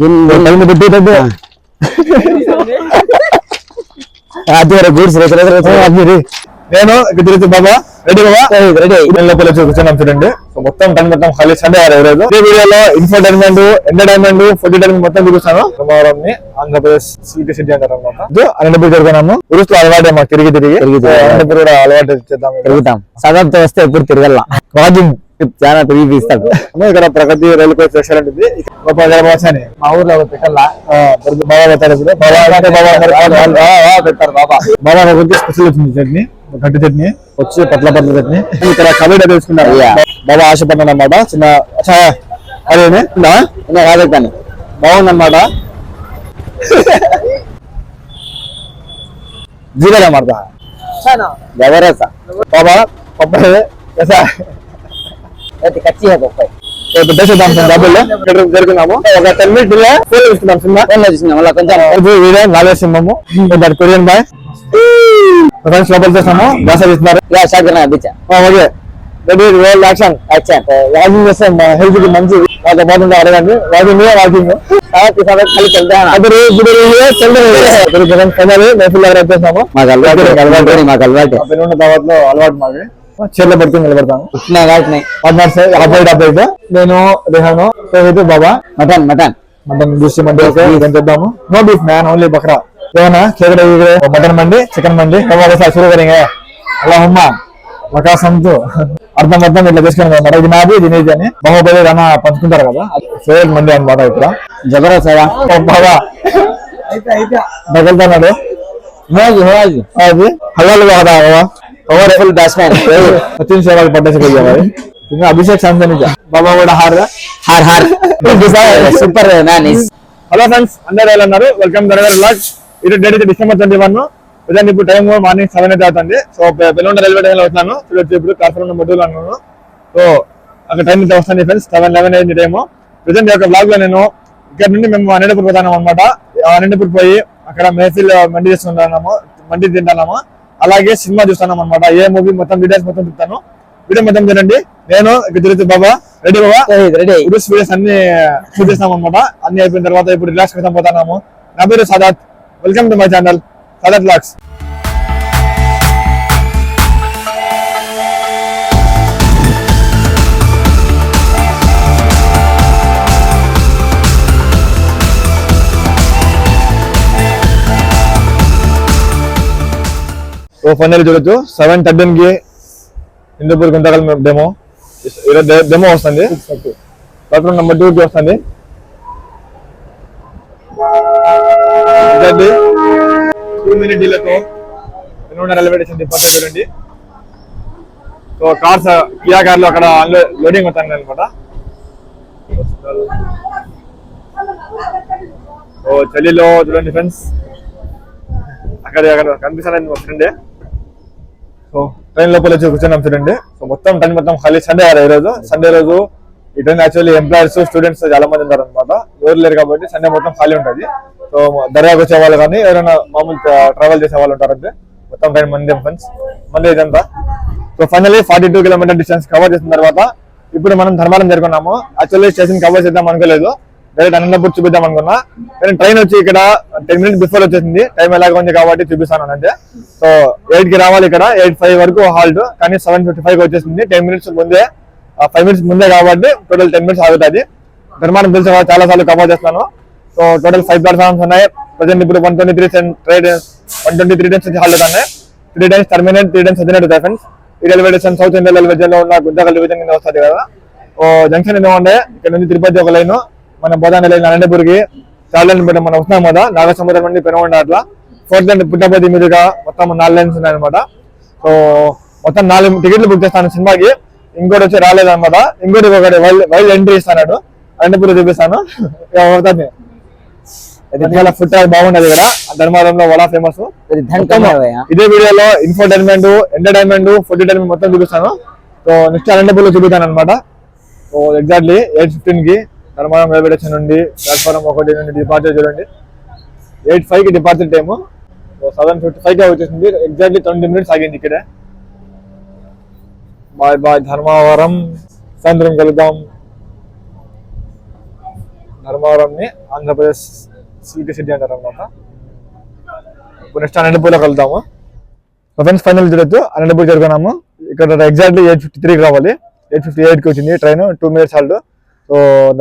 నేను తిరుగు బాబా రెడీ బాబా రెడీ లోపల కూర్చొని చూడండి. మొత్తం టైం మొత్తం ఖాళీ సండే రోజు ఈ వీడియోలో ఇన్ఫర్టైన్మెంట్ ఎంటర్టైన్మెంట్ ఫుడ్ టైమింగ్ మొత్తం చూపిస్తాను. కుమారంని ఆంధ్రప్రదేశ్ సిటీ అంటారు అనమాట. అనంతపురం జరుగుతున్నాము. ఉరుస్తూ అలవాటే మాకు తిరిగి అనంతపురం కూడా అలవాటు చేద్దాం. తిరుగుతాం సదర్తో వస్తే ఎప్పుడు తిరగల వాకింగ్ చాలా తిరిగి ఇస్తాడు. ఇక్కడ ప్రగతి రైలు కోచ్ రెస్టారెంట్ ఉంది. మా ఊర్లో పెట్టాలా బాబా పెట్టారు. ఇప్పుడు పెట్టారు బాబా గురించి స్పెషల్ వచ్చింది చట్నీ, గట్టి చట్నీ వచ్చి పట్ల చట్నీ. ఇక్కడ కబడ్డీ తెలుసుకున్నారు బాబా ఆశపడ్డాను అన్నమాట. చిన్న అదేనే కాదు బాగుందన్నమాట. జీరా ಮಾಡ್ತಾ బాబా పప్పాయి కచ్చి జరుగుతున్నాము. ఒక 10 minutes ఫోన్ చూస్తున్నాం. సినిమా కొంచెం నాలుగు సింహము కొరియన్ బాయ్ ఫ్రెండ్స్ లోపల చేస్తాము. భాష ఇస్తున్నారు. Okay ready roll action walking చేస్తాం. హెల్త్ కి మంచి బాగుంటుంది. అడగండి వాకింగ్ వాకింగ్ వచ్చేస్తాము. మాకు అలవాటు మాకు చీరలో పెట్టుకుని నిలబడతాను. నేను రేహాను బాబా మటన్ మటన్ మటన్ చూసి చేద్దాము. నో బీఫ్ మ్యాన్ ఓన్లీ బక్రా ఏమన్నా మటన్ మండి చికెన్ మండి షురూ కरेंगे అలా ఉమ్మా అవకాశంతో అర్థం ఇట్లా తీసుకుని అనమాట. ఇది నాది ఇది నీది అని బాహుబలి రన పంచుకుంటారు కదా. ఫేవరెట్ మండి అనమాట. ఇక్కడ జబర్దస్త్ బాబా తగులుతున్నాడు. అది హల్వాలు కాదా పవర్ఫుల్ బ్యాట్స్मैन 3 సేవలు పట్టేసి పోయారు. ఇంకా అభిషేక్ సంధని బాబా కూడా హార్ సూపర్ నైస్. హలో ఫ్రెండ్స్ అందరూ ఎలా ఉన్నారు? వెల్కమ్ దరవేర్ వ్లాగ్స్. ఇది డేట్ December 21. ప్రజెంట్ ఇప్పుడు టైం మార్నింగ్ 7 అయితే అవుతుంది. సో బెల్లంకొండ రైల్వే స్టేషన్ లో వచ్చాను. చూడొచ్చు ఇప్పుడు కాసరగూడ మధ్యలో అన్నాను. సో అక్కడ టైం అయితే వస్తుంది ఫ్రెండ్స్ 7:11 అయింది టైము. ప్రజెంట్ యొక్క బ్లాగ్ లో నేను ఇక్కడ నుండి మేము అనంతపురం పోతాము అనమాట. అనంతపురం పోయి అక్కడ మేఫిల్ మండి చేసుకుంటున్నాము, మండి తింటున్నాము. అలాగే సినిమా చూస్తున్నాం అనమాట. ఏ మూవీ మొత్తం డీటెయిల్స్ మొత్తం చెప్తాను. వీడియో మొత్తం తినండి. నేను ఇక్కడ తిరుగుతూ బాబా రెడీ బాబా రెడీ వీడియోస్ అన్ని చూపిస్తాం అనమాట. అన్ని అయిపోయిన తర్వాత ఇప్పుడు రిలాక్స్ కోసం పోతున్నాము. నా పేరు Saadat. Welcome to my channel Saadat vlogs. So final చూడొచ్చు 7:13 కి హిందూపూర్ గుంతకల్ డెమో డెమో వస్తుంది. ప్లాట్ఫామ్ నెంబర్ 2 కి వస్తుంది. 2 minute డిలేతో బెల్లంకొండ రైల్వే స్టేషన్ డిపార్ట్మెంట్ చూడండి. సో కార్స్ కియా కార్లు అక్కడ లోడింగ్ అవుతాయి అనమాట. సో చలిలో చూడండి ఫ్రెండ్స్ అక్కడ కనిపిస్తాను మా ఫ్రెండే. సో ట్రైన్ లోపల వచ్చి కూర్చున్నాం చూడండి. సో మొత్తం టైం మొత్తం ఖాళీ సండే రోజు. సండే రోజు ఈ ట్రైన్ యాక్చువల్లీ ఎంప్లాయర్స్ స్టూడెంట్స్ చాలా మంది ఉంటారు అనమాట. ఎవరు లేరు కాబట్టి సండే మొత్తం ఖాళీ ఉంటుంది. సో దర్గాకు వచ్చే వాళ్ళు కానీ ఎవరైనా మామూలు ట్రావెల్ చేసే వాళ్ళు ఉంటారంటే మొత్తం ట్రైన్ మంది ఫ్రెండ్స్ మంది ఇదంతా. So finally 42 kilometer distance cover చేసిన తర్వాత ఇప్పుడు మనం ధర్మారం చేరుకున్నాము. యాక్చువల్లీ స్టేషన్ కవర్ చేద్దాం అనుకోలేదు, డైరెక్ట్ అనంతపూర్ చూపిద్దాం అనుకున్నా. కానీ ట్రైన్ వచ్చి ఇక్కడ 10 minutes బిఫోర్ వచ్చేసింది. టైం ఎలాగ ఉంది కాబట్టి చూపిస్తాను అంటే. సో 8 కి రావాలి, ఇక్కడ 8:05 వరకు హాల్ట్. కానీ 7:55 వచ్చేసింది. 10 minutes ముందే 5 minutes ముందే కాబట్టి టోటల్ 10 minutes ఆగుతుంది. ధర్మారం తెలిసి చాలా సార్లు కవర్ చేస్తాను. సో టోటల్ 5 ప్లాట్ఫామ్స్ ఉన్నాయి. ప్రజెంట్ ఇప్పుడు 123 ట్రైన్స్ హాల్ట్ ఉన్నాయి. 3 times టర్మినేట్, 3 times ఎగ్జిట్ అవుతాయి ఫ్రెండ్స్. ఈ railway station south Indian railway zone లో ఉన్న గుంతకల్ డివిజన్ కింద వస్తుంది కదా. సో జంక్షన్ ఏమంటే ఇక్కడ నుంచి తిరుపతి ఒక లైన్, మన బోధాన లైన్ అనంతపూర్కి చాలని పెట్టాం. మనం వస్తున్నాం కదా నాగసముద్రం నుండి పెనుగొండ అట్లా 4th లైన్ పుట్టపతి మీదుగా మొత్తం 4 లైన్స్ ఉన్నాయన్నమాట. సో మొత్తం 4 టికెట్లు బుక్ చేస్తాను సినిమాకి. ఇంకోటి వచ్చి రాలేదన్నమాట. ఇంకోటి ఒకటి వైల్డ్ ఎంట్రీ ఇస్తాడు. అనంతపూర్ చూపిస్తాను. ఫుడ్ బాగుంటది ఇక్కడ ధర్మారంలో వడా ఫేమస్. ఇదే వీడియోలో ఇన్ఫర్టైన్మెంట్ ఎంటర్టైన్మెంట్ ఫుడ్ టైమింగ్ మొత్తం చూపిస్తాను. సో నెక్స్ట్ అనంతపూర్ లో చూపిస్తాను అనమాట. సో ఎగ్జాక్ట్లీ 8:15 కి ధర్మారం రైల్వే స్టేషన్ నుండి ప్లాట్ఫారం 1 నుండి డిపార్చర్ చూడండి. 8:05 కి డిపార్చర్ టైము. సో 7:55 కి వచ్చేసింది. ఎగ్జాక్ట్లీ 20 minutes ఆగింది ఇక్కడే. బాయ్ బాయ్ ధర్మవరం, సాయంత్రం కలుద్దాం. ధర్మవరంని ఆంధ్రప్రదేశ్ సిటీ అంటారు అనమాట. ఇప్పుడు నెక్స్ట్ అనంతపూర్లోకి వెళ్తాము. ఫ్రెండ్స్ ఫైనల్ చూడొచ్చు, అనంతపూర్ చేరుకున్నాము. ఇక్కడ ఎగ్జాక్ట్లీ 8:53 రావాలి, 8:58కి వచ్చింది train. 2 minutes halt. So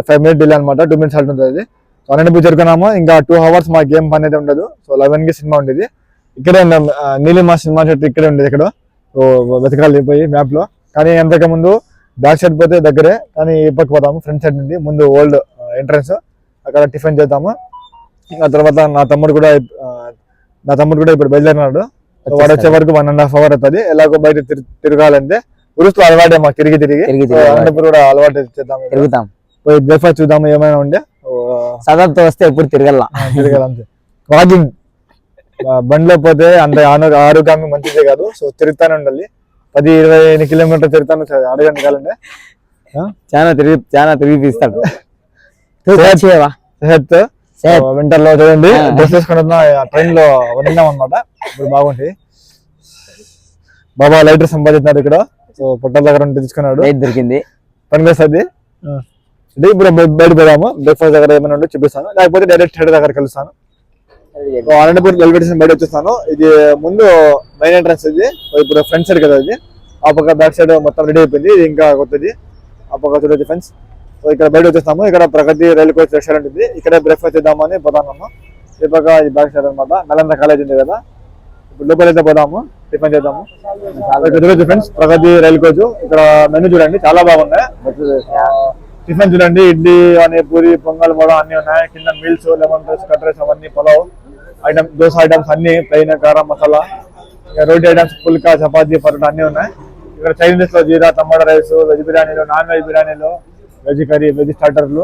5 minutes delay అనమాట, 2 minutes హాల్ట్ ఉంటుంది. సో అనంతపూర్ చేరుకున్నాము. ఇంకా 2 hours మా గేమ్ పని అయితే ఉండదు. సో 11కి సినిమా ఉండేది. ఇక్కడే ఉన్నాం, నీలిమా సినిమా చెట్టు ఇక్కడే ఉండేది ఇక్కడ. సో వెతకాలి పోయి మ్యాప్ లో. కానీ అంతకుముందు బ్యాక్ సైడ్ పోతే దగ్గరే, కానీ ఈ పక్క పోతాము ఫ్రంట్ సైడ్ నుండి. ముందు ఓల్డ్ ఎంట్రన్స్, అక్కడ టిఫిన్ చేద్దాము. ఇంకా తర్వాత నా తమ్ముడు కూడా ఇప్పుడు బయలుదేరినాడు. వాడు వచ్చే వరకు 1.5 hours అవుతుంది. ఎలాగో బయట తిరగాలంటే ఉరుసులో అలవాటే మాకు తిరిగి అనంతపూర్ కూడా అలవాటు చేద్దాం, తిరుగుతాం, పోయి బ్రేక్ఫాస్ట్ చూద్దాము ఏమైనా ఉంటే. సదర్తో వస్తే ఎప్పుడు తిరగాలంతే. వాకింగ్ బండిలో పోతే అంత ఆరోగ్యానికి మంచిదే కాదు. సో తిరుగుతానే ఉండాలి. 10-20 kilometers తిరుగుతాను అడగండి కాలంటే. చాలా తిరిగిపిస్తాడు. వింటర్ లో చూడండి డ్రెస్ వేసుకుని ట్రైన్ లో విన్నాం అనమాట. ఇప్పుడు బాగుంటాయి. బాబా లైటర్ సంపాదిస్తున్నారు ఇక్కడ. సో పొట్టల దగ్గర ఉంటే తీసుకున్నాడు, దొరికింది, పని వేస్తుంది. ఇప్పుడు బయట పోదాము. బ్రేక్ఫాస్ట్ దగ్గర ఏమైనా ఉంటే చూపిస్తాను, లేకపోతే డైరెక్ట్ హెడ్ దగ్గర కలుస్తాను. అనంతపూర్ రైల్వే స్టేషన్ బయట వచ్చేస్తాను. ఇది ముందు మెయిన్ ఎంట్రన్స్. ఇది ఇప్పుడు ఫ్రంట్ సైడ్ కదా, ఇది ఆ పక్క బ్యాక్ సైడ్ మొత్తం రెడీ అయిపోయింది. ఇది ఇంకా కొత్తది. ఆ పక్క చూడొచ్చు ఫ్రెండ్స్. సో ఇక్కడ బయట వచ్చేస్తాము. ఇక్కడ ప్రగతి రైలు కోచ్ రెస్టారెంట్ ఉంది. ఇక్కడ బ్రేక్ఫాస్ట్ చేద్దామని పోతాము. ఈ పక్క ఇది బ్యాక్ సైడ్ అనమాట. నలంద కాలేజ్ ఉంది కదా, ఇప్పుడు లోపలైతే పోదాము, టిఫిన్ చేద్దాము. చూడొచ్చు ఫ్రెండ్స్, ప్రగతి రైలు కోచ్. ఇక్కడ మెనూ చూడండి, చాలా బాగున్నాయి. టిఫిన్ చూడండి, ఇడ్లీ అని, పూరి, పొంగల్, వడ అన్ని ఉన్నాయి. కింద meals, lemon rice, cut rice, అవన్నీ పలావ్ ఐటమ్స్, దోశ ఐటమ్స్ అన్ని, ప్లెయిన్, కారం, మసాలా, రోటీ ఐటమ్స్, పుల్కా, చపాతీ, పరోటా అన్ని ఉన్నాయి. ఇక్కడ చైనీస్ లో జీరా, టమాటా రైస్, వెజ్ బిర్యానీలు, నాన్ వెజ్ బిర్యానీలు, వెజ్ కర్రీ, వెజ్ స్టార్టర్లు,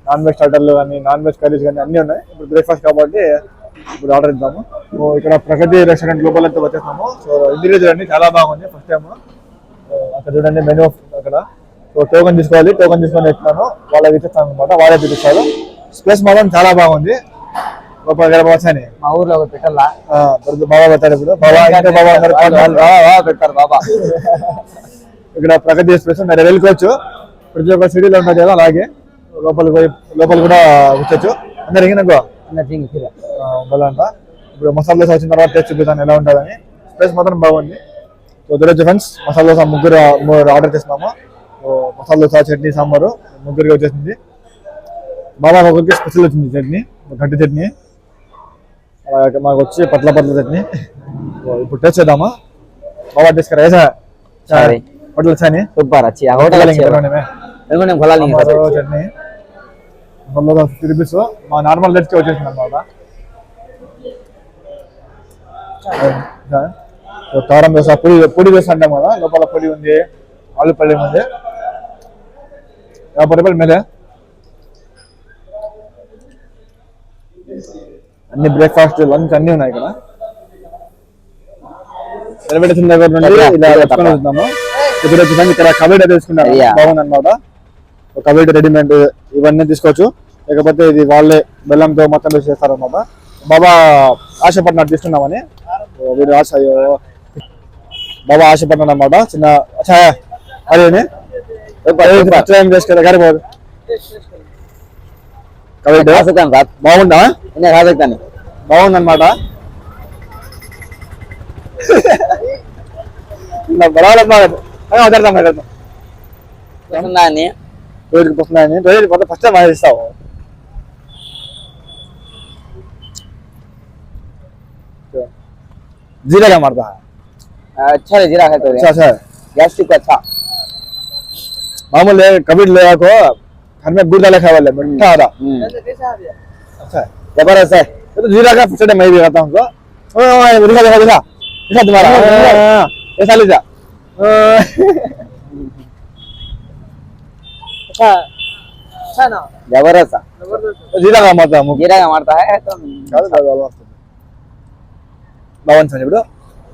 నాన్ వెజ్ స్టార్టర్లు కానీ, నాన్ వెజ్ కర్రీస్ కానీ అన్ని ఉన్నాయి. ఇప్పుడు బ్రేక్ఫాస్ట్ కాబట్టి ఇప్పుడు ఆర్డర్ ఇద్దాము. సో ఇక్కడ ప్రగతి రెస్టారెంట్ లోపలంతా వచ్చేస్తాము. సో ఇంటీరియర్ చూడండి, చాలా బాగుంది. ఫస్ట్ టైం అక్కడ చూడండి మెనూ అక్కడ. సో టోకెన్ తీసుకోవాలి, టోకెన్ తీసుకొని ఇస్తాను, వాళ్ళకి ఇచ్చేస్తాను అనమాట, వాళ్ళే చూపిస్తారు. స్పేస్ మాత్రం చాలా బాగుంది. వచ్చాని మా ఊర్లో పెట్టాలా బాబా పెట్టారు. ఇప్పుడు బాబా పెట్టారు బాబా. ఇక్కడ ప్రగతి ఎక్స్ప్రెస్ వెళ్ళుకోవచ్చు. ప్రతి ఒక్క సిటీలో ఉంటుంది కదా, అలాగే లోపల కూడా వచ్చచ్చు. అందరు ఇంకనుకో అంట. ఇప్పుడు మసాలా దోశ వచ్చిన తర్వాత టేస్ట్ చూపిస్తాను ఎలా ఉంటుందని. స్పేస్ మాత్రం బాగుంది. సో దొరకచ్చు ఫ్రెండ్స్. మసాలా దోశ ముగ్గురు ఆర్డర్ చేస్తున్నాము. మసాలా దోశ, చట్నీ, సాంబారు ముగ్గురికి వచ్చేసింది. బాబా ఒకరికి స్పెషల్ వచ్చింది చట్నీ, గట్టి చట్నీ. మాకు వచ్చి పట్ల చట్నీ. ఇప్పుడు టేస్ట్ చేద్దామా? బాబా తీసుకురా होटल अच्छा नहीं super अच्छी होटल अच्छी है मैं खोला नहीं चटनी मतलब 50 rupees మా నార్మల్ రేట్ కి వచ్చేసింది అన్నమాట. కారం దోశ, పొడి దోశ అంటాం కదా, లోపల పొడి ఉంది, ఆలు పల్లి ఉంది. 50 రూపాయలు మేలే. అన్ని బ్రేక్ఫాస్ట్, లంచ్ అన్ని ఉన్నాయి ఇక్కడ. సెలబ్రేషన్ దగ్గర నుండి ఇలా వచ్చుకొని వెళ్తాము. ఇప్పుడు వచ్చేసరికి ఇక్కడ కబడ్డీ అయితే తీసుకున్నాను, బాగుంది అనమాట. కబడ్డీ రెడీమేడ్ ఇవన్నీ తీసుకోవచ్చు. లేకపోతే ఇది వాళ్ళే బెల్లంతో మొత్తం వేసి చేస్తారనమాట. బాబా ఆశపడినట్టు తీసుకున్నామని వీడు బాబా ఆశపడినాడు అనమాట. చిన్న అదే గారిపోదు బాగుందా, బాగుంది అనమాట. ఫస్ట్ టైం ఇస్తావు. जीरा क्या मारता है? अच्छा है जीरा है तो अच्छा गैस्ट्रिक अच्छा मामूली कभी ले को घर में गुड़ डाले खावा ले मीठा आ रहा अच्छा जबरदस्त है. तो जीरा का फर्स्ट टाइम मैं भी खाता हूँ तो दिखा दिखा दिखा दिखा तुम्हारा ऐसा ले जा अच्छा ना जबरदस्त जीरा का मारता है तो బాగుంది సార్. ఇప్పుడు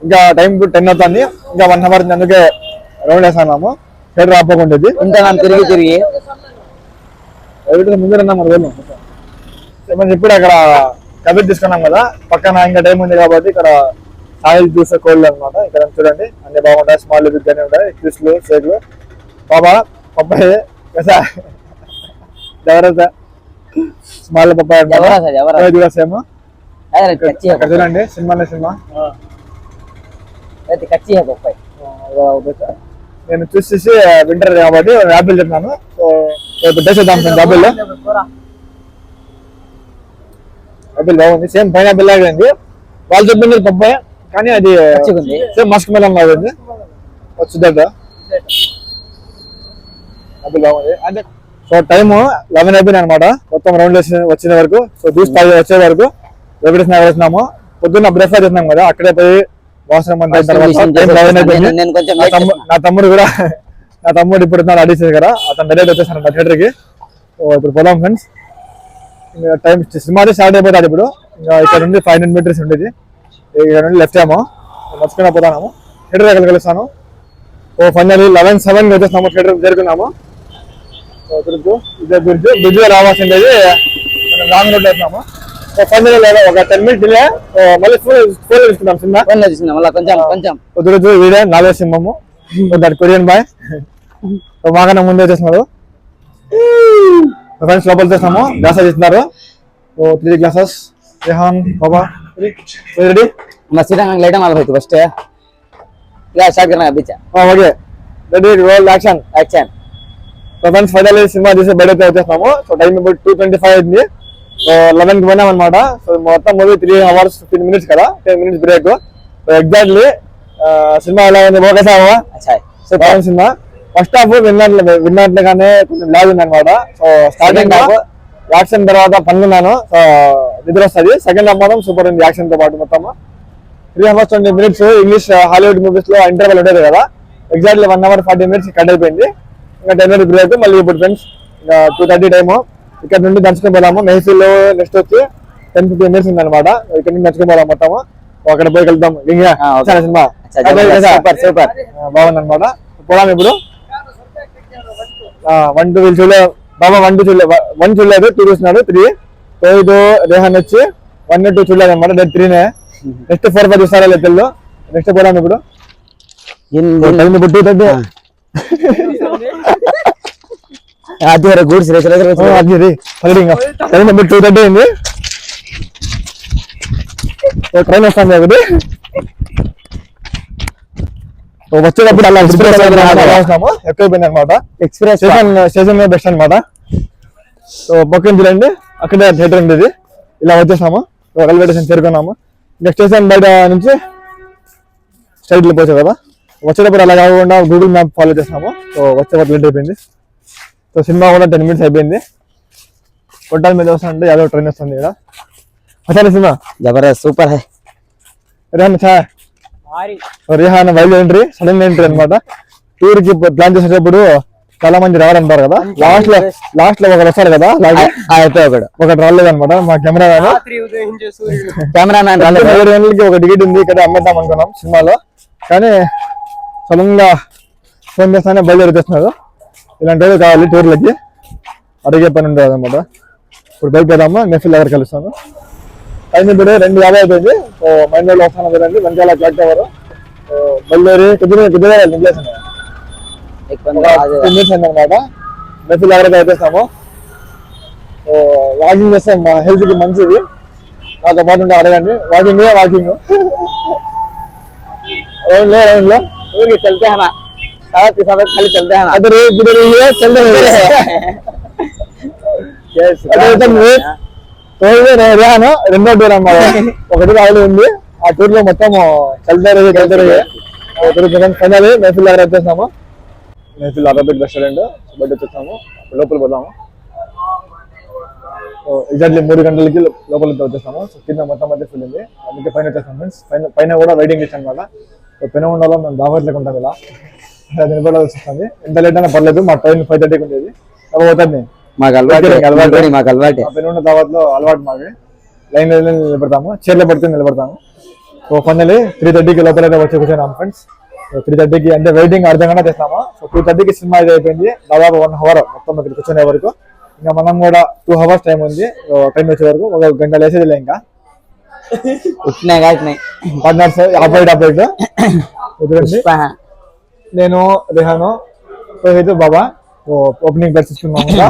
ఇంకా టైం 10 అవుతుంది. ఇంకా 1 hour అందుకే రౌండ్ వేస్తున్నాము. థియేటర్ ఆపకుండేది తిరిగి ముందు ఇప్పుడు అక్కడ కబడ్డీ తీసుకున్నాం కదా, పక్కన ఇంకా టైం ఉంది కాబట్టి ఇక్కడ సాయిల్ జ్యూస్ కోల్డ్ అనమాట. ఇక్కడ చూడండి అన్ని బాగుంటాయి, స్మాల్ బిగ్ గానే ఉంటాయి, జ్యూస్లు, షేక్లు. బాబా పప్పాయి ఎవరైతే స్మాల్ పప్పాయ जबरदस्त है సేమ్ अरे कच्ची है ఇక్కడ చూడండి సినిమానే సినిమా अरे कच्ची है पपाई నేను చూసేసి వింటర్ కాబట్టి యాపిల్ చెప్తున్నాను సో రేపు టేస్ట్ చేద్దాం ఫ్రెండ్స్ యాపిల్ యాపిల్ బాగుంది సేమ్ పైనాపిల్ లాగే ఉంది వాళ్ళు చెప్పింది పప్పాయ కానీ అది సేమ్ మస్క్ మెలన్ లాగా ఉంది వచ్చిందట యాపిల్ బాగుంది అంటే సో టైం 11 అయిపోయింది అనమాట మొత్తం రౌండ్ వచ్చిన వరకు సో జ్యూస్ తాగి వచ్చే వరకు వెంకటేశ్వర నగర్ వచ్చినాము పొద్దున్న బ్రేక్ఫాస్ట్ చేసినాం కదా అక్కడే పోయి వాసన మంది అయిన తర్వాత నా తమ్ముడు కూడా నా తమ్ముడు ఇప్పుడు అడిగేది కదా అతను డైరెక్ట్ వచ్చేసాను థియేటర్ కి ఇప్పుడు పోదాం ఫ్రెండ్స్ ఇంకా టైం సినిమా స్టార్ట్ అయిపోతుంది ఇప్పుడు ఇంకా ఇక్కడ నుండి 500 మీటర్స్ ఉండేది ఇక్కడ నుండి లెఫ్ట్ ఏమో మర్చిపోయినా పోతాము థియేటర్ దగ్గర కలుస్తాను ఓ ఫైనల్లీ 11:07 వచ్చేస్తున్నాము థియేటర్ చేరుకున్నాము ఇదే బ్రిడ్జ్ రావాల్సింది లాంగ్ రోడ్ వేస్తున్నాము సో ఫైనల్ ఒక 10 మినిట్స్ డిలే మళ్ళీ ఫోన్ తీసుకున్నాం సినిమా మళ్ళీ కొంచెం కుదురుతూ వీడియో 4 సింహము దట్ కొరియన్ బాయ్ మాకన్నా ముందే వచ్చేస్తున్నారు ఫ్రెండ్స్ లోపల చేస్తాము గ్లాసెస్ ఇస్తున్నారు 3 గ్లాసెస్ రేహాన్ బాబా రెడీ मस्जिद लेट माल होती फर्स्ट या स्टार्ट करना है बीच okay ready roll action so friends finally cinema తీసి బయటైతే వచ్చేస్తాము సో టైం ఇప్పుడు 2:25 అయింది సో 11 కి పోయినాం అనమాట సో మొత్తం మూవీ 3 hours 15 minutes కదా 10 minutes break so exactly cinema ఎలా ఉంది ఓకేసావా బాగుంది సినిమా ఫస్ట్ హాఫ్ విన్నట్లుగానే కొంచెం లాగ్ ఉంది అనమాట సో స్టార్టింగ్ హాఫ్ యాక్షన్ తర్వాత పనుకున్నాను సో నిద్ర వస్తుంది సెకండ్ హాఫ్ మాత్రం సూపర్ ఉంది యాక్షన్ తో పాటు మొత్తం 3 hours 20 minutes English Hollywood movies లో ఇంటర్వెల్ ఉండేది కదా ఎగ్జాక్ట్లీ 1 hour 40 minutes కట్ అయిపోయింది ఇంకా 10 minutes బ్రేక్ మళ్ళీ ఇప్పుడు ఫ్రెండ్స్ ఇంకా 2:30 టైము ఇక్కడ నుండి దంచుకొని పోదాము మెహఫిల్ నెక్స్ట్ వచ్చి 10-15 minutes ఉంది అనమాట ఇక్కడ నుండి దంచుకొని పోదాం మొత్తము అక్కడ పోయి వెళ్తాం సినిమా సూపర్ బాగుంది అనమాట పోదాం ఇప్పుడు 1-2 వీళ్ళు చూడలేదు బాబా 1 చూడలేదు 2 చూస్తున్నాడు 3 తోయిదు రేహాన్ వచ్చి 1-2 చూడలేదు అనమాట డెట్ 3నే నెక్స్ట్ 4-5 చూస్తారా లెక్కల్లో నెక్స్ట్ పోదాం ఇప్పుడు 2:30 అది వరకు గూడ్స్ రేస్ అది 2:30 అయింది ట్రైన్ వస్తాను ఒకటి వచ్చేటప్పుడు అలా ఎక్కువైపోయింది అనమాట ఎక్స్ప్రెస్ స్టేషన్ బెస్ట్ అనమాట సో పక్కన చూడండి అక్కడే థియేటర్ ఉండేది ఇలా వచ్చేసాము రైల్వే స్టేషన్ చేరుకున్నాము నెక్స్ట్ స్టేషన్ బయట నుంచి స్ట్రైట్ వెళ్ళిపోవచ్చు కదా వచ్చేటప్పుడు అలా కాకుండా గూగుల్ మ్యాప్ ఫాలో చేసినాము సో వచ్చేటప్పుడు లేట్ అయిపోయింది సో సినిమా కూడా 10 minutes అయిపోయింది కొట్టాల మీద వస్తుంటే ఏదో ట్రైన్ వస్తుంది ఇక్కడ వచ్చాను సినిమా జబర్దస్త్ సూపర్ హై Rehan Rehan wild entry sudden entry అనమాట టూర్ కి ప్లాన్ చేసేటప్పుడు చాలా మంది రావాలంటారు కదా లాస్ట్ లో ఒకరు వస్తారు కదా ఒకటి రాలేదు అనమాట మా కెమెరామ్యాన్ రాలేదు ఒక టికెట్ ఉంది ఇక్కడ అమ్మేద్దాం అనుకున్నాం సినిమాలో కానీ సడన్ గా ఫోన్ చేస్తానే బయలుదేరుతున్నారు ఇలాంటి కావాలి టూర్లకి అడిగే పని ఉండదు అనమాట ఇప్పుడు బయట పోదాము నెఫిల్ దగ్గర కలుస్తాను టైం ఇప్పుడు 2:50 అయిపోయింది సో మైండ్ లో వస్తాను కదండి వెనకాల క్లాక్ టవర్ బయలుదేరి కుదిరే మినిట్స్ అయిందనమాట నెఫిల్ దగ్గర అయిపోతాము వాకింగ్ చేస్తే మా హెల్త్ కి మంచిది నాతో పాటు ఉంటే అడగండి వాకింగ్ रौंड लो ये चलते हैं ना साथ खाली चलते हैं ना अगर इधर ये चल रहे हैं यस एकदम తోడుగా రేహాను రెండో టూర్ అన్నమాట ఒకటి రాయలు ఉంది ఆ టూర్ లో మొత్తం చల్తారు ఫైనల్ మేఫిల్ దగ్గర వచ్చేసాము మేఫిల్ అరబిక్ రెస్టారెంట్ బయట వచ్చేసాము లోపల పోదాము ఎగ్జాక్ట్లీ 3 గంటలకి లోపలికి వచ్చేసాము సో కింద మొత్తం అయితే ఫుల్ ఉంది అందుకే పైన వచ్చేసాం ఫ్రెండ్స్ పైన కూడా వెయిటింగ్ ఇచ్చాను అనమాట సో పైన ఉండాలో మేము దావత్ లేకుంటాం ఇలా నిలబడాల్సి వస్తుంది ఎంత లేట్ అయినా పర్లేదు మా ట్రైన్ 5:30కి ఉండేది అవుతుంది మాకు అలవాటు పైన ఉన్న దావత్ లో అలవాటు మాకు లైన్ నిలబడతాము చైర్లో పడుతుంది నిలబడతాము సో ఫైనల్లీ 3:30కి లోపల వచ్చి కూర్చున్నాము ఫ్రెండ్స్ 3:30కి అంటే వెయిటింగ్ అర్థం గంట చేస్తాము సో 2:30కి సినిమా ఇది అయిపోయింది దాదాపు 1 hour మొత్తం ఇక్కడ కూర్చునే వరకు ఇంకా మనం కూడా 2 hours టైం ఉంది ట్రైన్ వచ్చే వరకు 1 గంట లేసేదిలే ఇంకా పార్ట్నర్స్ ఆపోజిట్ నేను రేహాను రోహిత్ బాబా ఓపెనింగ్ పరిస్థితున్నాము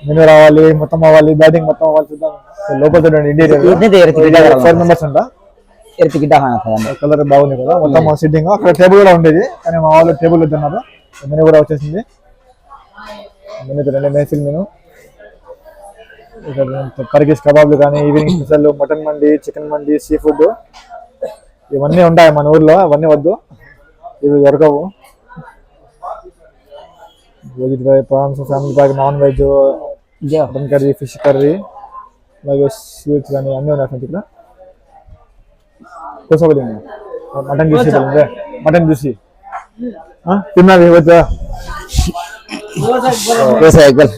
మెనూ రావాలి, మొత్తం అవ్వాలి, బ్యాటింగ్ మొత్తం అవ్వాలి. చూద్దాం. లోపల చూడండి ఇంటీరియర్ इतने देर की जगह 4 మెంబర్స్ అంట. टिकट हाँ था अंदर కలర్ బాగుంది కదా, మొత్తం సిట్టింగ్. అక్కడ టేబుల్ కూడా ఉండేది కానీ మా వాళ్ళు టేబుల్ వద్దన్నారు. మెనూ కూడా వచ్చేసింది. మెనూ చూడండి, మేసిల్ మెనూ. ఇక్కడ టర్కిష్ కబాబ్లు కానీ, evening special, mutton mandi, chicken mandi, sea food ఇవన్నీ ఉంటాయి మన ఊర్లో. అవన్నీ వద్దు, ఇవి దొరకవు. Veg fry, prawns, family pack, non veg, जो మటన్ కర్రీ, ఫిష్ కర్రీ, అలాగే స్వీట్స్ కానీ అన్నీ ఉన్నాయి ఫ్రెండ్స్ ఇక్కడ. కోసపడి మటన్ జ్యూసీ మటన్ జ్యూసీ తిన్నది వచ్చా वैसे एक बार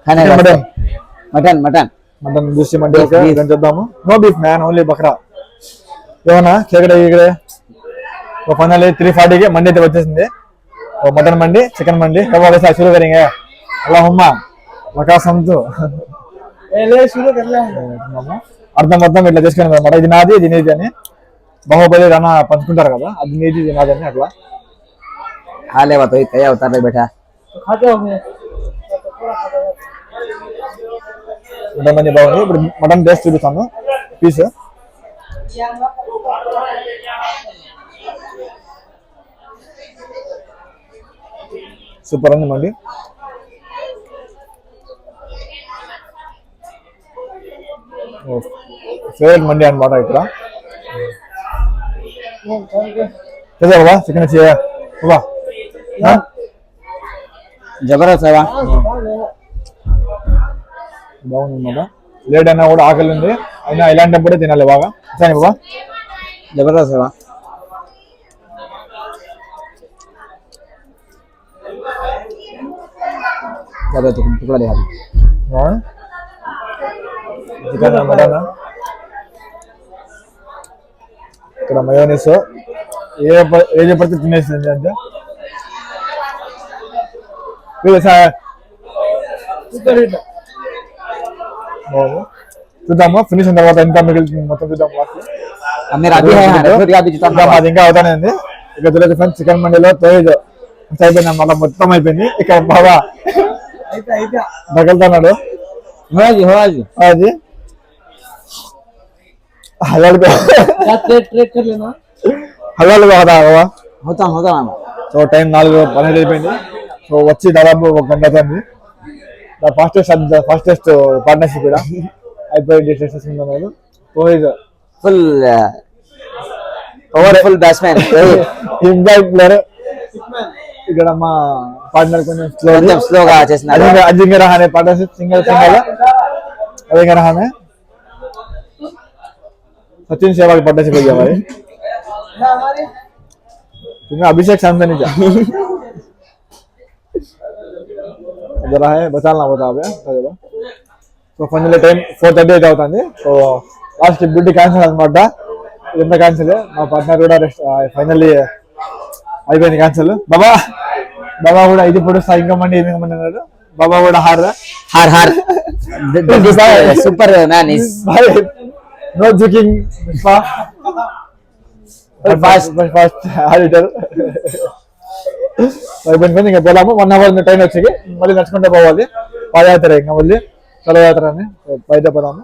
खाने का mutton mutton mutton mutton juicy mandi చూద్దాము. నో బీఫ్ మ్యాన్, ఓన్లీ బక్రా. ఏమన్నా కేకడే ఇక్కడ ఫైనల్ 340కి మండి అయితే వచ్చేసింది. మటన్ మండి, చికెన్ మండి. वैसा शुरू करेंगे अल्लाहुम्मा लका समझो అర్థం ఇట్లా చేసుకుని అనమాట. ఇది నాది, ఇది నీది అని. బాహుబలి రానా పంచుకుంటారు కదా, అది నీది, ఇది నాది అని అట్లా. खा ले तो क्या उतार ले बैठा మటన్ మంది బాగుంది. ఇప్పుడు మటన్ టేస్ట్ చూపిస్తాను. పీస్ సూపర్ ఉంది మండి. ఫేవరెట్ మండి అనమాట ఇక్కడ. బాబా చికెన్ వచ్చి బాబా जबरदस्त है బాగుంది అనమాట. లేట్ అయినా కూడా ఆకలి ఉంది, అయినా ఇలాంటప్పుడే తినాలి బాగా. సరే బాబా, जबरदस्त है ज्यादा टुकड़ा ले చికెన్ మటన్. ఇక్కడ మయోనీస్ ఏది పడితే తినేసింది అంతే. చూద్దాము ఫినిష్ అయిన తర్వాత ఎంత మిగిలింది మొత్తం చూద్దాం. मेरा अभी है अभी जूता అది ఇంకా అవుతానే ఉంది. ఇక తెలియదు ఫ్రెండ్స్, చికెన్ మండీలో తోయ్ అయిపోయింది అన్నమాట, మొత్తం అయిపోయింది. ఇక బాబా తగులుతున్నాడు. అది హలాల్ హలాల్ కాదా బాబా. होता होता సో టైం 4:12 అయిపోయింది. సో వచ్చి దాదాపు 1 గంట అవుతుంది. ఫాస్టెస్ట్ పార్ట్నర్షిప్ కూడా అయిపోయింది. Full powerful batsman impact player. ఇక్కడ మా పార్ట్నర్ కొంచెం స్లోగా చేస్తున్నారు. Ajinkya Rahane partnership single Ajinkya Rahane Sachin Sehwag partnership हो गया हमारे. तुम्हें अभिषेक शांतनी जा जरा है बचाना होता है. సో ఫైనల్ టైం 4:30 అయితే అవుతుంది. సో లాస్ట్ డ్యూటీ క్యాన్సిల్ అనమాట. ఎంత క్యాన్సిల్, మా పార్ట్నర్ కూడా ఫైనల్లీ అయిపోయింది క్యాన్సిల్. బాబా కూడా ఇది పొడుస్తా ఇంకా మంది అన్నాడు. బాబా కూడా हार हार super man is no joking fast editor. అయిపోయింది. ఇంకా పోదాము. 1 అవర్ టైం వచ్చి మళ్ళీ నడుచుకుంటూ పోవాలి. పాదయాత్ర ఇంకా మళ్ళీ చలయాత్ర అని బయట పోదాము.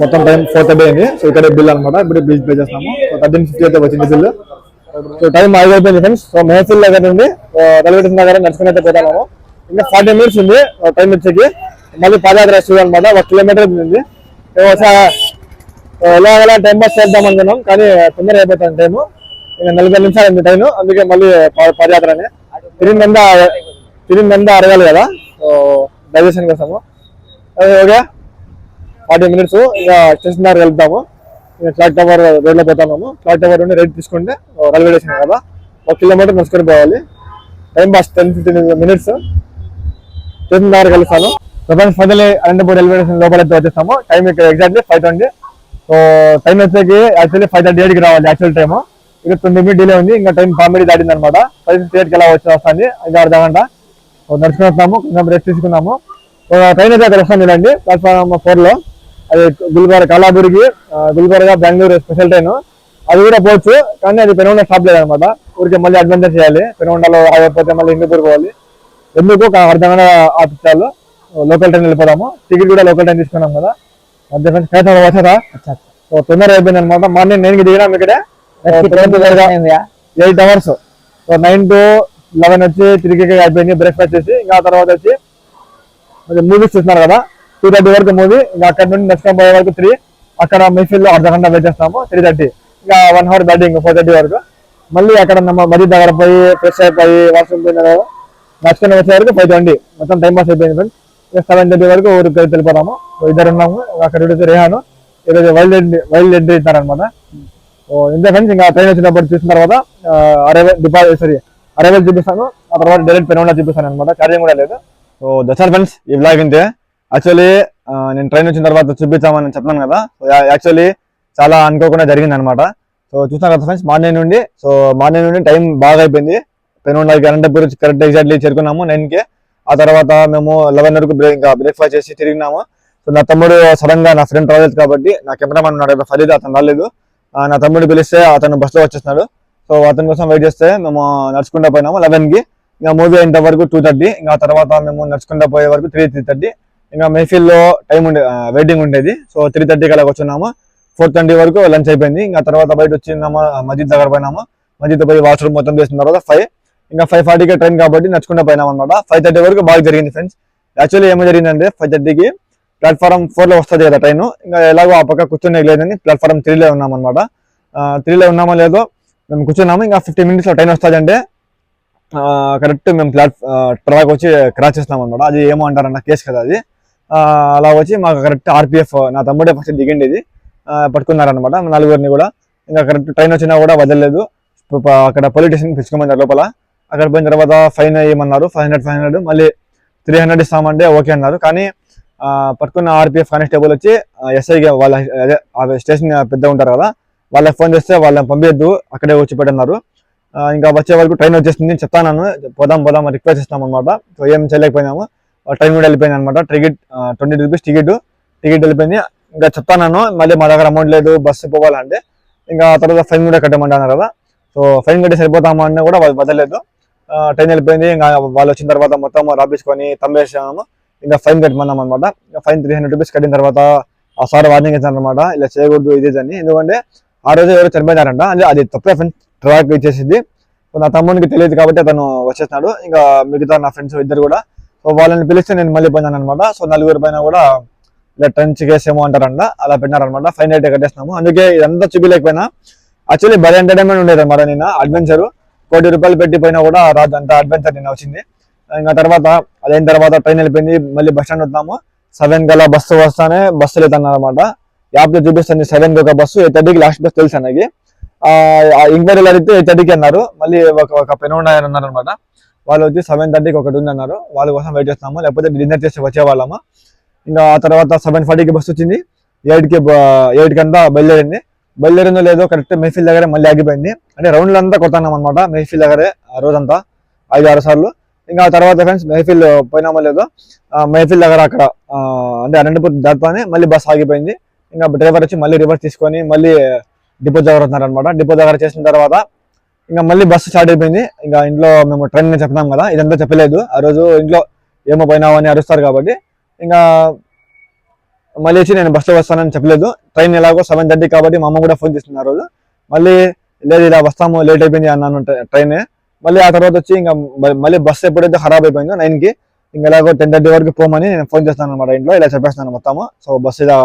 మొత్తం టైం 4:30 అయింది. సో ఇక్కడ బిల్ అనమాట. ఇప్పుడు బిల్ పే చేస్తాము. 1350 అయితే వచ్చింది బిల్. సో టైం అయిపోయింది ఫ్రెండ్స్. సో మెహఫిల్ దగ్గర నుండి రైల్వే స్టేషన్ దగ్గర నడుచుకుని అయితే పోతాము. ఇంకా 40 minutes ఉంది టైం వచ్చేకి. మళ్ళీ పాదయాత్ర వస్తుంది అనమాట. 1 kilometer ఉంది. ఎలా టైం పాస్ చేద్దాం అనుకున్నాం కానీ తొందరగా అయిపోతుంది టైము. ఇంకా 40 నిమిషాలు ఉంది టైం. అందుకే మళ్ళీ పాదయాత్రనే తిరిగిందంతా అడగాలి కదా డైజెషన్ కోసము. Okay 40 minutes. ఇంకా స్టేషన్ దగ్గర వెళ్తాము. ఇంకా క్లాక్ టవర్ రోడ్లో పోతాము. క్లాక్ టవర్ నుండి రైట్ తీసుకుంటే రైల్వే స్టేషన్ కదా, 1 kilometer నడుచుకొని పోవాలి. Time pass 10-15 minutes. స్టేషన్ దగ్గర కలుస్తాను. ఫైనల్లీ అనంతపూర్ రైల్వే స్టేషన్ లోపలైతే వచ్చేస్తాము. టైం ఇక్కడ ఎగ్జాక్ట్లీ 5:20. సో టైం వచ్చేకి యాక్చువల్లీ 5:38కి రావాలి యాక్చువల్ టైము. ఇక్కడ 20 minutes డిలే ఉంది. ఇంకా టైం 5 minutes దాటింది అనమాట. 5:58కి ఎలా వస్తుంది. ఇంకా అర్ధ గంట నడుచుకుని వస్తాము. కొంచెం రెస్ట్ తీసుకున్నాము. ట్రైన్ అయితే అక్కడ వస్తాను చూడండి, ప్లాట్ఫామ్ 4లో. అది కాలాబురికి గుల్బర్గా బెంగళూరు స్పెషల్ ట్రైన్. అది కూడా పోవచ్చు కానీ అది పెనుగొండ స్టాప్ లేదనమాట. ఊరికి మళ్ళీ అడ్వెంచర్ చేయాలి. పెనుగొండలో ఆగిపోతే మళ్ళీ హిందూపూర్ పోవాలి. ఎందుకు అర్ధ గంట ఆపించాలి. లోకల్ ట్రైన్ వెళ్ళిపోదాము. టికెట్ కూడా లోకల్ ట్రైన్ తీసుకున్నాం కదా. అంతే ఫ్రెండ్స్, కైతా వచ్చారా? సో తొందరగా అయిపోయింది అనమాట. మార్నింగ్ 9కి దిగినాం ఇక్కడే. 8 hours. సో 9 to 11 వచ్చి తిరిగి అయిపోయింది బ్రేక్ఫాస్ట్ చేసి. ఇంకా తర్వాత వచ్చి మూవీస్ చూస్తున్నారు కదా, 2:30 వరకు మూవీ. ఇంకా అక్కడ నుండి నెక్స్ట్ పోయే వరకు 3. అక్కడ మైఫిల్ లో అర్ధగంట వెయిట్ చేస్తాము. 3:30 ఇంకా 1 hour బ్యాటింగ్ 4:30 వరకు. మళ్ళీ అక్కడ మధ్య దగ్గర పోయి ఫ్రెష్ అయిపోయి వాష్రూమ్ పోయిన నడుచుకుని వచ్చే వరకు 5:20. మొత్తం టైం పాస్ అయిపోయింది ఫ్రెండ్స్. 7:30 వరకు ఊరికి వెళ్ళిపోతాము. ఇద్దరు ఉన్నాము. అక్కడ రేహాను ఈరోజు వైల్డ్ ఎంట్రీ ఇస్తారనమాట. ఇంతే ఫ్రెండ్స్. ఇంకా ట్రైన్ వచ్చినప్పుడు చూసిన తర్వాత అరైవల్ చూపిస్తాను. ఆ తర్వాత డైరెక్ట్ పెనుగొండ చూపిస్తాను అనమాట. ఛార్జింగ్ కూడా లేదు. సో దట్స్ ఆల్ ఫ్రెండ్స్, ఈ వ్లాగ్ ఇంతే. యాక్చువల్లీ నేను ట్రైన్ వచ్చిన తర్వాత చూపించామని చెప్తాను కదా. సో యాక్చువల్లీ చాలా అనుకోకుండా జరిగింది అనమాట. సో చూస్తాను కదా ఫ్రెండ్స్, మార్నింగ్ నుండి టైం బాగా అయిపోయింది. పెనుగొండకి అనంతపూర్ కరెక్ట్ ఎగ్జాక్ట్లీ చేరుకున్నాము 9కి. ఆ తర్వాత మేము 11 వరకు బ్రేక్ఫాస్ట్ చేసి తిరిగినాము. సో నా తమ్ముడు సడన్ గా, నా ఫ్రెండ్ ట్రావెల్స్ కాబట్టి నా కెమెరామన్ ఉన్నాడు కదా ఫరీద్, అతను రాలేదు. నా తమ్ముడు పిలిస్తే అతను బస్సులో వచ్చేస్తున్నాడు. సో అతని కోసం వెయిట్ చేస్తే మేము నడుచుకుంటూ పోయినాము 11కి. ఇంకా మూవీ అయిన వరకు 2:30. ఇంకా తర్వాత మేము నడుచుకుంటూ పోయే వరకు 3:30. ఇంకా మెహఫిల్ లో టైం వెయిటింగ్ ఉండేది. సో 3:30కి అలా వచ్చున్నాము. 4:20 వరకు లంచ్ అయిపోయింది. ఇంకా తర్వాత బయట వచ్చినాము, మస్జిద్ దగ్గర పోయినాము. మస్జిద్ పోయి వాష్రూమ్ మొత్తం చేసిన తర్వాత 5. ఇంకా 5:40కి ట్రైన్ కాబట్టి నడుచుకుంటూ పోయినాం అనమాట. 5:30 వరకు బాగా జరిగింది ఫ్రెండ్స్. యాక్చువల్లీ ఏమో జరిగిందంటే 5:30కి ప్లాట్ఫారం 4లో వస్తుంది కదా ట్రైన్. ఇంకా ఎలాగో ఆ పక్క కూర్చొని లేదని ప్లాట్ఫారం 3లో ఉన్నాం అనమాట. 3లో ఉన్నామో లేదో మేము కూర్చున్నాము. ఇంకా 15 minutes లో ట్రైన్ వస్తుంది అంటే కరెక్ట్ మేము ట్రాక్ వచ్చి క్రాస్ చేస్తాం అనమాట. అది ఏమో అంటారన్న కేసు కదా అది. అలా వచ్చి మాకు కరెక్ట్ ఆర్పిఎఫ్ నా తమ్ముడే ఫస్ట్ దిగిండి ఇది పట్టుకున్నారనమాట 4గురిని కూడా. ఇంకా కరెక్ట్ ట్రైన్ వచ్చినా కూడా వదలలేదు. అక్కడ పోలీస్ స్టేషన్ పిలుచుకోమన్నారు లోపల. అక్కడ పోయిన తర్వాత ఫైన్ వేయమన్నారు. 500 మళ్ళీ 300 ఇస్తామంటే ఓకే అన్నారు. కానీ పట్టుకున్న ఆర్పిఎఫ్ కానిస్టేబుల్ వచ్చి ఎస్ఐకి వాళ్ళ అదే స్టేషన్ పెద్ద ఉంటారు కదా, వాళ్ళకి ఫోన్ చేస్తే వాళ్ళని పంపించద్దు, అక్కడే వచ్చి పెట్టన్నారు. ఇంకా వచ్చే వరకు ట్రైన్ వచ్చేసింది చెప్తాను, పోదాం రిక్వెస్ట్ ఇస్తాం అనమాట. సో ఏం చేయలేకపోయినాము. ట్రైన్ కూడా వెళ్ళిపోయింది అనమాట. టికెట్ 20 రూపీస్ టికెట్ వెళ్ళిపోయింది. ఇంకా చెప్తాను మళ్ళీ మా దగ్గర అమౌంట్ లేదు బస్సు పోవాలంటే. ఇంకా తర్వాత ఫైన్ కూడా కట్టమంటున్నారు కదా. సో ఫైన్ కట్టి సరిపోతామా అన్నా కూడా వదలలేదు. ట్రైన్ వెళ్ళిపోయింది. ఇంకా వాళ్ళు వచ్చిన తర్వాత మొత్తం రాపించుకొని తంబేసాము. ఇంకా ఫైన్ కట్టమన్నాం అనమాట. ఫైన్ 300 రూపీస్ కట్టిన తర్వాత ఆ సార్ వార్నింగ్ ఇచ్చారనమాట, ఇలా చేయకూడదు ఇది అని. ఎందుకంటే ఆ రోజు ఎవరు చనిపోయినారంట. అది తప్పే ఫ్రెండ్స్, ట్రాక్ ఇచ్చేసింది. నా తమ్మునికి తెలియదు కాబట్టి అతను వచ్చేస్తున్నాడు. ఇంకా మిగతా నా ఫ్రెండ్స్ ఇద్దరు కూడా. సో వాళ్ళని పిలిస్తే నేను మళ్ళీ పోయినాను అనమాట. సో 4 పైన కూడా ఇలా ట్రెంచ్ కేసు ఏమో అంటారంట, అలా పెట్టినారనమాట. ఫైన్ అయితే కట్టేస్తున్నాము. అందుకే ఇదంతా చూపిలేకపోయినా యాక్చువల్లీ బై ఎంటర్టైన్మెంట్ ఉండేది అనమాట. నిన్న అడ్వెంచర్ 1 కోటి రూపాయలు పెట్టి పోయినా కూడా రాదు అంత అడ్వెంచర్ నిన్న వచ్చింది. ఇంకా తర్వాత అదైన తర్వాత ట్రైన్ వెళ్ళిపోయింది. మళ్ళీ బస్ స్టాండ్ వద్దాము. 7 గల బస్సు వస్తానే బస్సు లేదన్నారనమాట. యాప్ లో చూపిస్తుంది 7కి ఒక బస్సు, 8:30కి లాస్ట్ బస్ తెలుసు అన్నకి. ఇంక్వైరీలు అడిగితే 8:30కి అన్నారు. మళ్ళీ ఒక పెనుగొండ అన్నారు అనమాట. వాళ్ళు వచ్చి 7:30కి ఒకటి ఉంది అన్నారు. వాళ్ళ కోసం వెయిట్ చేస్తున్నాము, లేకపోతే డిన్నర్ చేసి వచ్చేవాళ్ళము. ఇంకా ఆ తర్వాత 7:40కి బస్సు వచ్చింది. 8కి అంతా బయలుదేరిందో లేదో కరెక్ట్ మెహఫిల్ దగ్గరే మళ్ళీ ఆగిపోయింది. అంటే రౌండ్లు అంతా కొడుతున్నాం అనమాట మెహఫిల్ దగ్గరే ఆ రోజంతా 5-6 సార్లు. ఇంకా తర్వాత ఫ్రెండ్స్ మెహఫిల్ పోయినామో లేదో మెహఫిల్ దగ్గర అక్కడ అంటే అనంతపూర్ దాటుతానే మళ్ళీ బస్ ఆగిపోయింది. ఇంకా డ్రైవర్ వచ్చి మళ్ళీ రివర్స్ తీసుకొని మళ్ళీ డిపో దగ్గర వస్తున్నారు అనమాట. డిపో దగ్గర చేసిన తర్వాత ఇంకా మళ్ళీ బస్సు స్టార్ట్ అయిపోయింది. ఇంకా ఇంట్లో మేము ట్రైన్ చెప్తాం కదా, ఇదంతా చెప్పలేదు. ఆ రోజు ఇంట్లో ఏమో పోయినావు అని అరుస్తారు కాబట్టి ఇంకా మళ్ళీ వచ్చి నేను బస్సులో వస్తానని చెప్పలేదు. ట్రైన్ ఎలాగో 7:30 కాబట్టి మా అమ్మ కూడా ఫోన్ చేస్తుంది ఆ రోజు. మళ్ళీ లేదు ఇలా వస్తాము లేట్ అయిపోయింది అన్నాను ట్రైన్. మళ్ళీ ఆ తర్వాత వచ్చి ఇంకా మళ్ళీ బస్సు ఎప్పుడైతే ఖరాబ్ అయిపోయిందో 9కి ఇంకా ఎలాగో 10:30 వరకు పోమని నేను ఫోన్ చేస్తాను అనమాట ఇంట్లో. ఇలా చెప్పేస్తాను మొత్తము. సో బస్సు ఇలా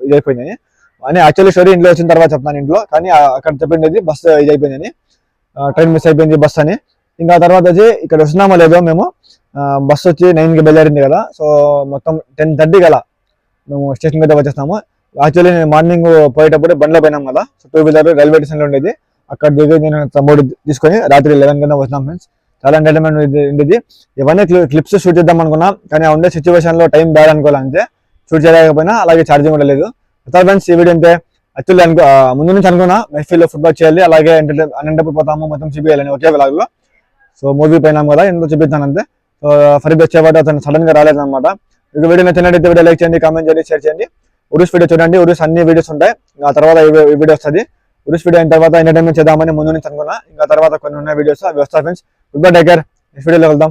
ఇది అయిపోయిందని అని యాక్చువల్లీ స్టోరీ ఇంట్లో వచ్చిన తర్వాత చెప్తాను ఇంట్లో. కానీ అక్కడ చెప్పిండేది బస్సు ఇది అయిపోయిందని, ట్రైన్ మిస్ అయిపోయింది బస్ అని. ఇంకా తర్వాత వచ్చి ఇక్కడ వస్తున్నామో లేదో మేము బస్సు వచ్చి 9కి బయలుదేరింది కదా. సో మొత్తం 10:30 గల మేము స్టేషన్కి అయితే వచ్చేస్తాము. యాక్చువల్లీ నేను మార్నింగ్ పోయేటప్పుడు బండ్లో పోయినాం కదా. సో 2 వీలర్ రైల్వే స్టేషన్లో ఉండేది. అక్కడ దిగి నేను తమ్ముడు తీసుకొని రాత్రి 11 కింద వచ్చినాం ఫ్రెండ్స్. చాలా ఎంటర్టైన్మెంట్ ఉండేది. ఇవన్నీ క్లిప్స్ షూట్ చేద్దాం అనుకున్నాం, కానీ ఆ ఉండే సిచ్యువేషన్ లో టైం బ్యాడ్ అనుకోవాలంటే షూట్ చేయలేకపోయినా, అలాగే ఛార్జింగ్ కూడా లేదు. ఫ్రెండ్స్ ఈ వీడియో అంటే యాక్చువల్లీ ముందు నుంచి అనుకున్నా మెహఫిల్ లో ఫుట్బాల్ చేయాలి, అలాగే అనంతపూర్ పోతాము మొత్తం చూపించాలని ఒకే వ్లాగ్ లో. సో మూవీ పోయినాం కదా, ఎందుకు చూపిస్తాను అంతే. సో ఫరీద్ వచ్చేవాడు, అతను సడన్ గా రాలేదన్నమాట. ఇక వీడియో నచ్చినట్లయితే వీడియో లైక్ చేయండి, కామెంట్ చేయండి, షేర్ చేయండి. ఉరుస్ వీడియో చూడండి, ఉరుస్ అన్ని వీడియోస్ ఉంటాయి. ఆ తర్వాత ఈ వీడియో వస్తుంది. ఉరుస్ వీడియో అయిన తర్వాత ఎంటర్టైన్మెంట్ చేద్దామని ముందు నుంచి అనుకున్నా. ఇంకా తర్వాత కొన్ని ఉన్న వీడియోస్ అవి వస్తాయి friends. Good bye, take care. Next వీడియోలో వెళ్దాం.